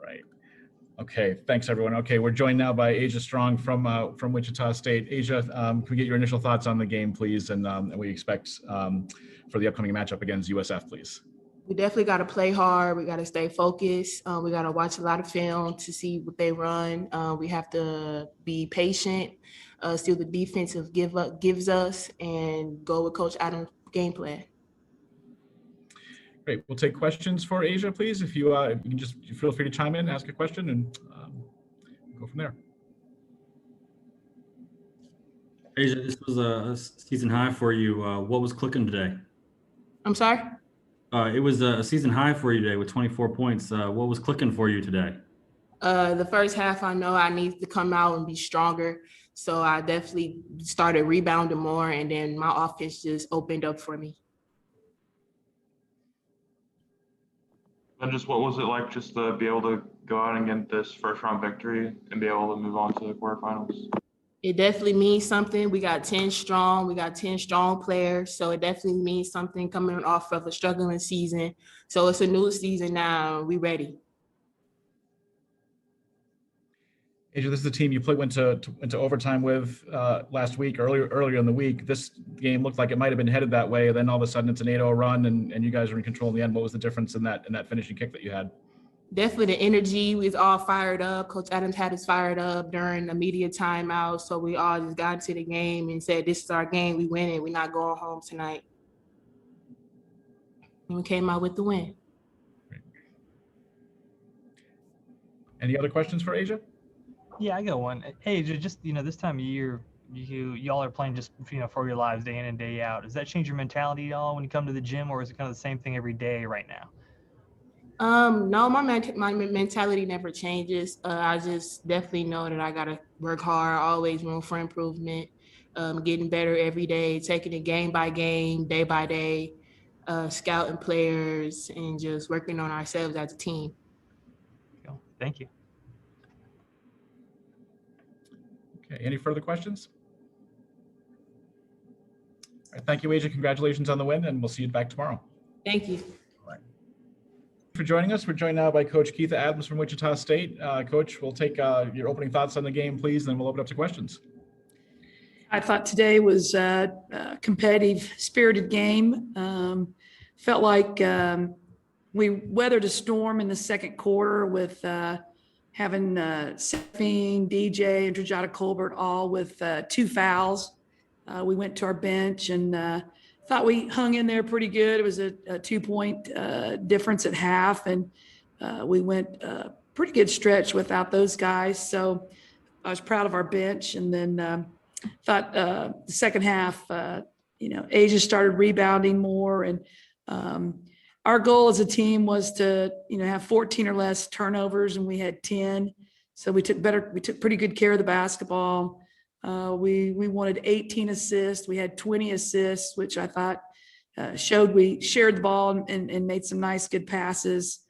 Right. Okay, thanks everyone. Okay, we're joined now by Ashia Strong from Wichita State. Ashia, can we get your initial thoughts on the game, please, and we expect for the upcoming matchup against USF, please? We definitely got to play hard. We got to stay focused. We got to watch a lot of film to see what they run. We have to be patient, see what the defensive gives us, and go with Coach Adams' game plan. Great. We'll take questions for Ashia, please. If you can just feel free to chime in, ask a question, and go from there. Ashia, this was a season high for you. What was clicking today? I'm sorry? It was a season high for you today with 24 points. What was clicking for you today? The first half, I know I need to come out and be stronger. So I definitely started rebounding more, and then my offense just opened up for me. And just what was it like just to be able to go out and get this first round victory and be able to move on to the quarterfinals? It definitely means something. We got 10 strong. We got 10 strong players. So it definitely means something coming off of a struggling season. So it's a new season now. We ready. Ashia, this is the team you went to overtime with last week, earlier in the week. This game looked like it might have been headed that way. Then all of a sudden it's an 8-0 run and you guys are in control in the end. What was the difference in that finishing kick that you had? Definitely the energy. We was all fired up. Coach Adams had us fired up during the media timeout. So we all just got into the game and said, this is our game. We win it. We're not going home tonight. And we came out with the win. Great. Any other questions for Ashia? Yeah, I got one. Hey, just this time of year, y'all are playing just for your lives day in and day out. Does that change your mentality at all when you come to the gym, or is it kind of the same thing every day right now? No, my mentality never changes. I just definitely know that I gotta work hard, always room for improvement, getting better every day, taking it game by game, day by day, scouting players, and just working on ourselves as a team. Cool. Thank you. Okay, any further questions? All right, thank you, Ashia. Congratulations on the win, and we'll see you back tomorrow. Thank you. All right. For joining us. We're joined now by Coach Keith Adams from Wichita State. Coach, we'll take your opening thoughts on the game, please, and then we'll open up to questions. I thought today was a competitive, spirited game. Felt like we weathered a storm in the second quarter with having Sefine, DJ, and Trajada Colbert all with 2 fouls. We went to our bench and thought we hung in there pretty good. It was a 2-point difference at half, and we went a pretty good stretch without those guys. So I was proud of our bench. And then thought the second half, Ashia started rebounding more, and our goal as a team was to, have 14 or less turnovers, and we had 10. So we took pretty good care of the basketball. We wanted 18 assists. We had 20 assists, which I thought showed we shared the ball and made some nice, good passes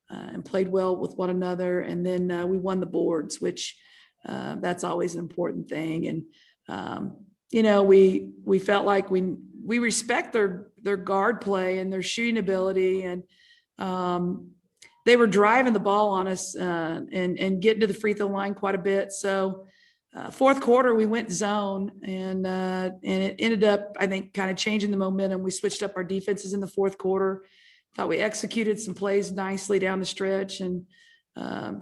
and played well with one another. And then we won the boards, which that's always an important thing. And, we felt like we respect their guard play and their shooting ability. And they were driving the ball on us and getting to the free throw line quite a bit. So fourth quarter, we went zone and it ended up, I think, kind of changing the momentum. We switched up our defenses in the fourth quarter. Thought we executed some plays nicely down the stretch and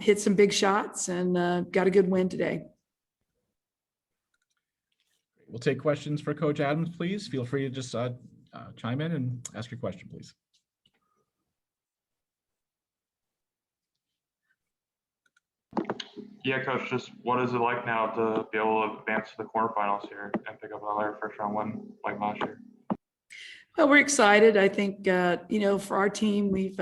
hit some big shots and got a good win today. We'll take questions for Coach Adams, please. Feel free to just chime in and ask your question, please. Yeah, Coach, just what is it like now to be able to advance to the quarterfinals here and pick up another first round win like last year? Well, we're excited. I think, for our team, we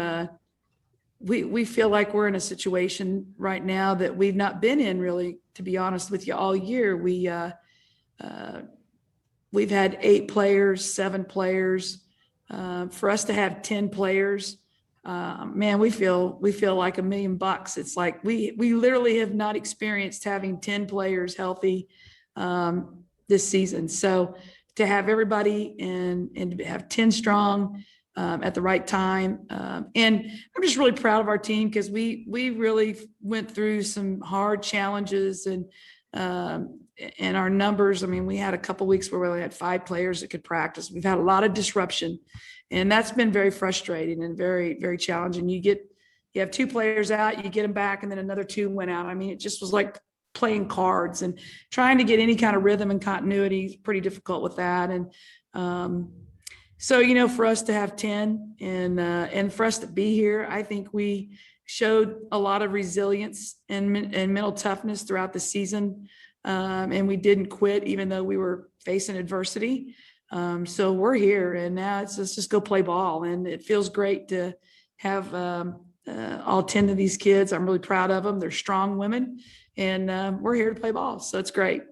feel like we're in a situation right now that we've not been in, really, to be honest with you, all year. We've had 8 players, 7 players. For us to have 10 players, man, we feel like $1 million. It's like we literally have not experienced having 10 players healthy this season. So to have everybody and to have 10 strong, at the right time. And I'm just really proud of our team because we really went through some hard challenges and our numbers. I mean, we had a couple weeks where we only had 5 players that could practice. We've had a lot of disruption, and that's been very frustrating and very, very challenging. You have 2 players out, you get them back, and then another 2 went out. I mean, it just was like playing cards, and trying to get any kind of rhythm and continuity is pretty difficult with that. And so, for us to have 10 and for us to be here, I think we showed a lot of resilience and mental toughness throughout the season. And we didn't quit, even though we were facing adversity. So we're here, and now let's just go play ball. And it feels great to have all 10 of these kids. I'm really proud of them. They're strong women, and we're here to play ball. So it's great.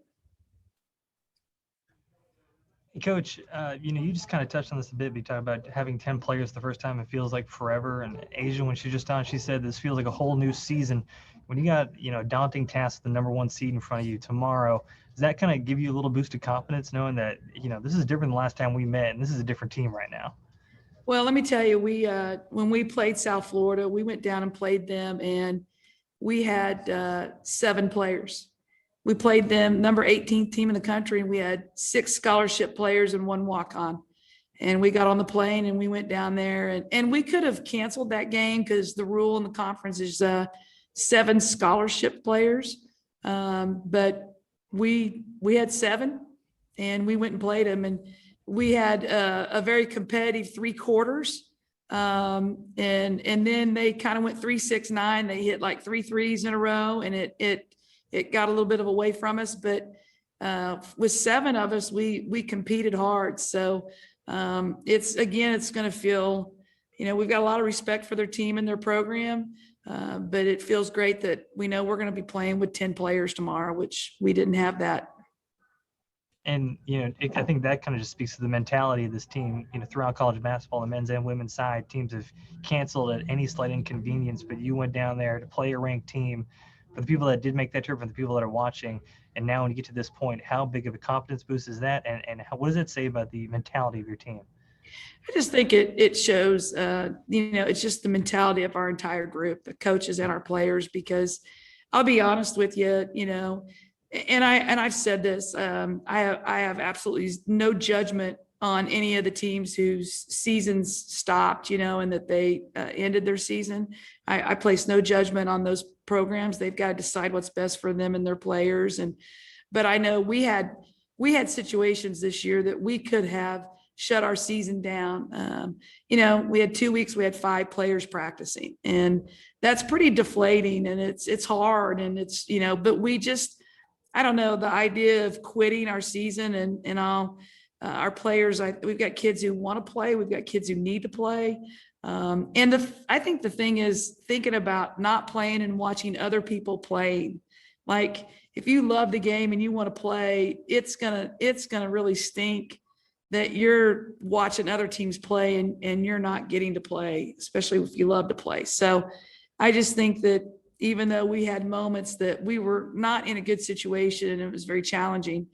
Coach, you just kind of touched on this a bit. You talk about having 10 players the first time. It feels like forever. And Asia, when she was just on, she said this feels like a whole new season. When you got, a daunting task, the number 1 seed in front of you tomorrow, does that kind of give you a little boost of confidence knowing that, this is different than the last time we met, and this is a different team right now? Well, let me tell you, when we played South Florida, we went down and played them, and we had 7 players. We played them, number 18th team in the country, and we had 6 scholarship players and 1 walk-on. And we got on the plane and we went down there, and we could have canceled that game because the rule in the conference is 7 scholarship players. But we had 7, and we went and played them, and we had a very competitive 3 quarters. And then they kind of went 3-6-9. They hit like 3 threes in a row, and it got a little bit of away from us, but with 7 of us, we competed hard. So it's going to feel, we've got a lot of respect for their team and their program, but it feels great that we know we're going to be playing with 10 players tomorrow, which we didn't have that. And, I think that kind of just speaks to the mentality of this team. Throughout college basketball, the men's and women's side, teams have canceled at any slight inconvenience, but you went down there to play a ranked team. For the people that did make that trip, for the people that are watching, and now when you get to this point, how big of a confidence boost is that? And what does it say about the mentality of your team? I just think it shows, it's just the mentality of our entire group, the coaches and our players, because I'll be honest with you, and I've said this, I have absolutely no judgment on any of the teams whose seasons stopped, and that they ended their season. I place no judgment on those programs. They've got to decide what's best for them and their players. But I know we had situations this year that we could have shut our season down. We had 2 weeks, we had 5 players practicing, and that's pretty deflating, and it's hard, and it's, but we just, I don't know, the idea of quitting our season and all, our players, we've got kids who want to play. We've got kids who need to play. I think the thing is thinking about not playing and watching other people play. Like, if you love the game and you want to play, it's gonna really stink that you're watching other teams play and you're not getting to play, especially if you love to play. So I just think that even though we had moments that we were not in a good situation and it was very challenging,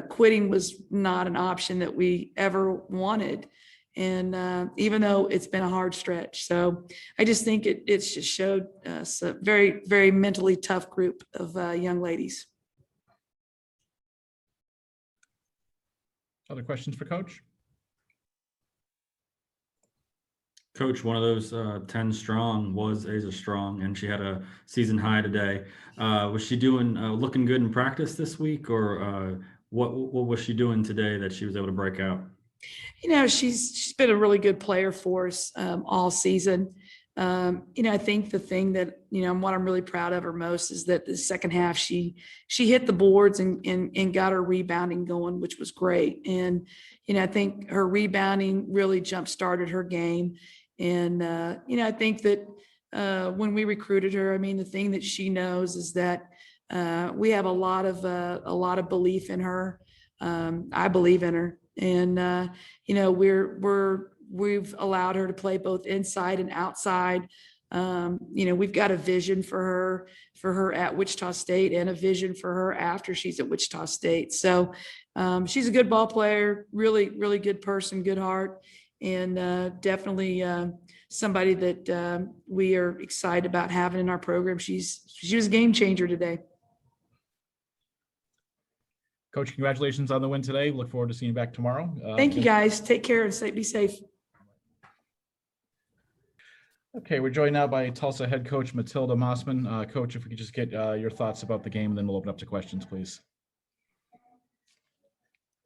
quitting was not an option that we ever wanted. And even though it's been a hard stretch. So I just think it's just showed us a very, very mentally tough group of young ladies. Other questions for Coach? Coach, one of those 10 strong was Ashia Strong, and she had a season high today. Was she doing looking good in practice this week, or what was she doing today that she was able to break out? She's been a really good player for us all season. I think the thing that, what I'm really proud of her most is that the second half, she hit the boards and got her rebounding going, which was great. And, I think her rebounding really jump-started her game. And, I think that when we recruited her, the thing that she knows is that we have a lot of belief in her. I believe in her. And, we've allowed her to play both inside and outside. We've got a vision for her at Wichita State and a vision for her after she's at Wichita State. So she's a good ball player, really, really good person, good heart. and definitely somebody that we are excited about having in our program. She was a game changer today. Coach, congratulations on the win today. Look forward to seeing you back tomorrow. Thank you, guys. Take care and be safe. Okay, we're joined now by Tulsa head coach Matilda Mossman. Coach, if we could just get your thoughts about the game, and then we'll open up to questions, please.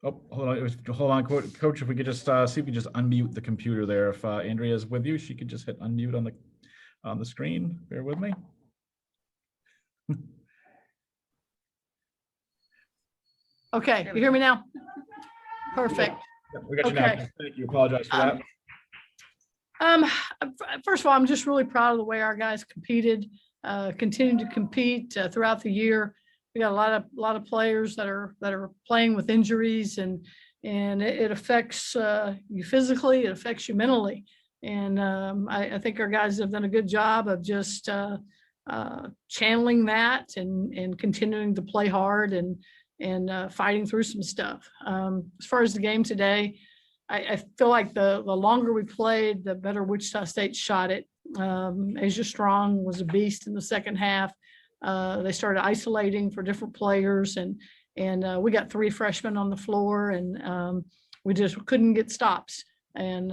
Oh, hold on, Coach. If we could just see if we could just unmute the computer there. If Andrea is with you, she could just hit unmute on the screen. Bear with me. Okay, you hear me now? Perfect. Yeah, we got you now. Thank you. Apologize for that. First of all, I'm just really proud of the way our guys competed, continued to compete throughout the year. We got a lot of players that are playing with injuries, and it affects you physically, it affects you mentally. And I think our guys have done a good job of just channeling that and continuing to play hard and fighting through some stuff. As far as the game today, I feel like the longer we played, the better Wichita State shot it. Ashia Strong was a beast in the second half. They started isolating for different players, and we got 3 freshmen on the floor, and we just couldn't get stops. And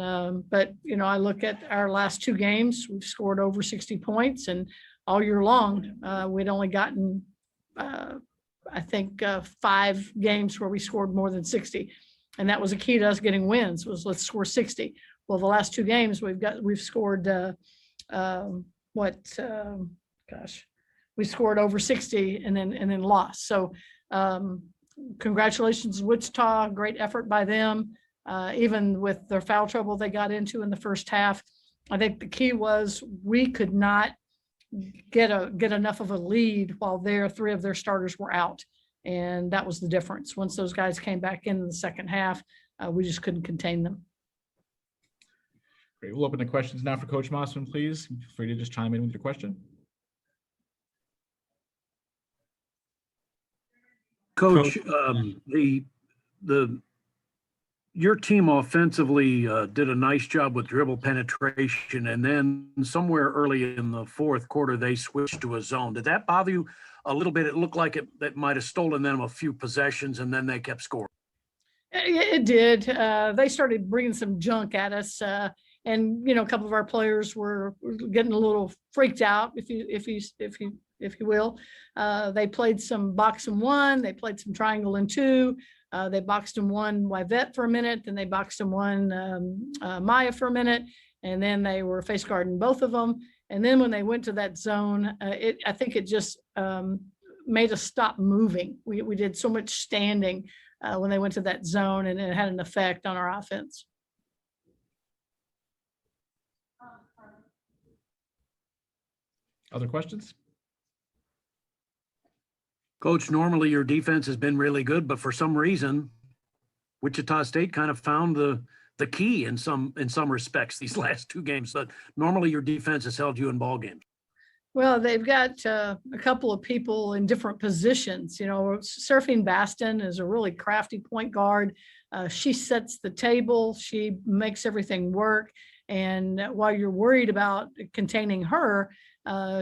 but you know, I look at our last 2 games, we've scored over 60 points, and all year long we'd only gotten I think 5 games where we scored more than 60. And that was a key to us getting wins, was let's score 60. Well, the last 2 games we've scored we scored over 60 and then lost. So congratulations, Wichita, great effort by them. Even with their foul trouble they got into in the first half, I think the key was we could not get enough of a lead while 3 of their starters were out. And that was the difference. Once those guys came back in the second half, we just couldn't contain them. Great. We'll open the questions now for Coach Mossman, please. Feel free to just chime in with your question. Coach, your team offensively did a nice job with dribble penetration, and then somewhere early in the fourth quarter, they switched to a zone. Did that bother you a little bit? It looked like that might have stolen them a few possessions, and then they kept scoring. It did. They started bringing some junk at us, and you know, a couple of our players were getting a little freaked out, if you will. They played some box and 1. They played some triangle and 2. They boxed and 1 Yvette for a minute, then they boxed and 1 Maya for a minute, and then they were face guarding both of them. And then when they went to that zone, I think it just made us stop moving. We did so much standing when they went to that zone, and it had an effect on our offense. Other questions? Coach, normally your defense has been really good, but for some reason, Wichita State kind of found the key in some respects these last 2 games. That normally your defense has held you in ball games. Well, they've got a couple of people in different positions. You know, Surfing Baston is a really crafty point guard. She sets the table. She makes everything work. And while you're worried about containing her,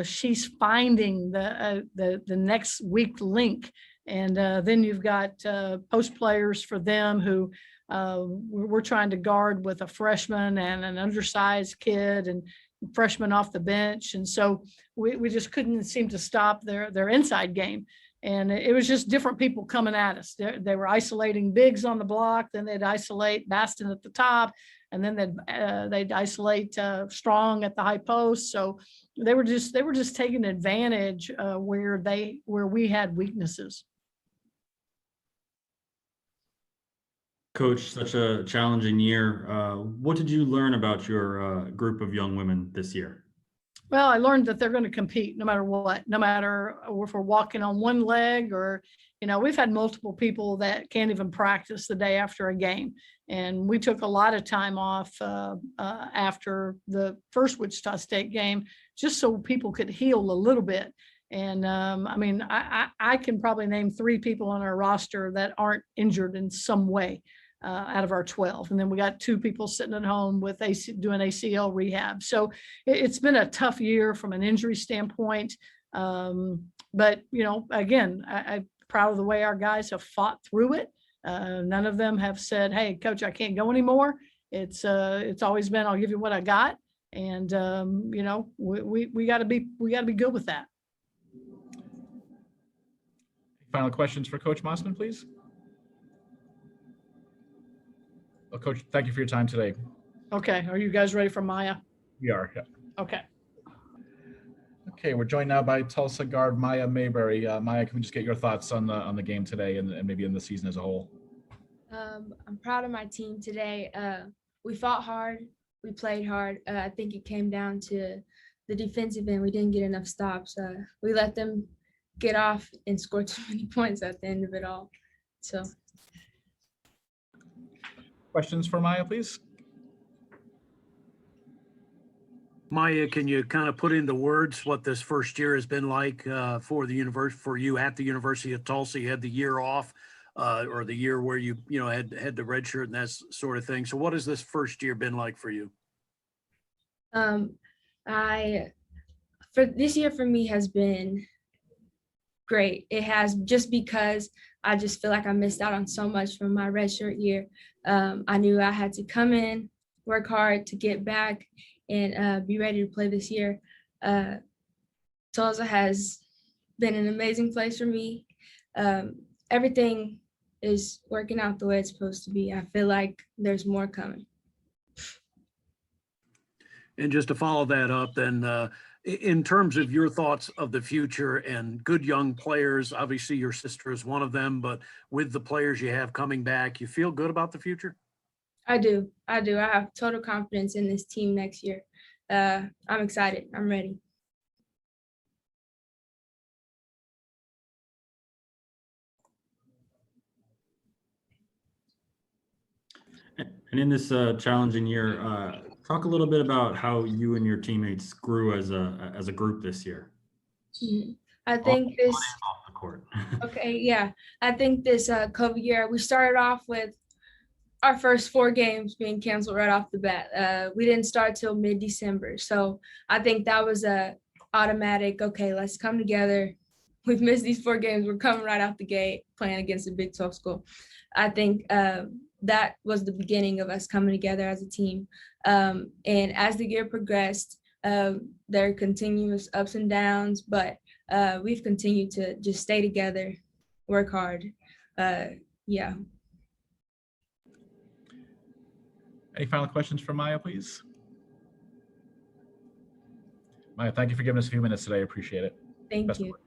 she's finding the next weak link. And then you've got post players for them who we're trying to guard with a freshman and an undersized kid and freshman off the bench. And so we just couldn't seem to stop their inside game. And it was just different people coming at us. They were isolating bigs on the block, then they'd isolate Baston at the top, and then they'd isolate Strong at the high post. So they were just taking advantage where we had weaknesses. Coach, such a challenging year. What did you learn about your group of young women this year? Well, I learned that they're going to compete no matter what, no matter if we're walking on one leg or, you know, we've had multiple people that can't even practice the day after a game. And we took a lot of time off after the first Wichita State game, just so people could heal a little bit. And I mean, I can probably name 3 people on our roster that aren't injured in some way. out of our 12. And then we got 2 people sitting at home with doing ACL rehab. So it's been a tough year from an injury standpoint. But, you know, again, I'm proud of the way our guys have fought through it. None of them have said, hey, coach, I can't go anymore. It's always been, I'll give you what I got. And, you know, we gotta be good with that. Final questions for Coach Mossman, please. Well, Coach, thank you for your time today. Okay. Are you guys ready for Maya? We are. Yeah. Okay. Okay, we're joined now by Tulsa guard Maya Mayberry. Maya, can we just get your thoughts on the game today and maybe in the season as a whole? I'm proud of my team today. We fought hard. We played hard. I think it came down to the defensive end. We didn't get enough stops. We let them get off and score too many points at the end of it all. So. Questions for Maya, please? Maya, can you kind of put into words what this first year has been like for you at the University of Tulsa? You had the year off, or the year where you had the red shirt and that sort of thing. So what has this first year been like for you? For this year for me has been great. It has, just because I just feel like I missed out on so much from my redshirt year. I knew I had to come in, work hard to get back and be ready to play this year. Tulsa has been an amazing place for me. Everything is working out the way it's supposed to be. I feel like there's more coming. And just to follow that up, then, in terms of your thoughts of the future and good young players, obviously your sister is one of them, but with the players you have coming back, you feel good about the future? I do. I have total confidence in this team next year. I'm excited. I'm ready. And in this challenging year, talk a little bit about how you and your teammates grew as a group this year. I think this. Off the court. Okay, yeah. I think this COVID year, we started off with our first 4 games being canceled right off the bat. We didn't start till mid-December. So I think that was a automatic, okay, let's come together. We've missed these 4 games. We're coming right out the gate playing against a Big 12 school. I think that was the beginning of us coming together as a team. And as the year progressed, there are continuous ups and downs, but we've continued to just stay together, work hard. Yeah. Any final questions for Maya, please? Maya, thank you for giving us a few minutes today. I appreciate it. Thank Best of you. luck.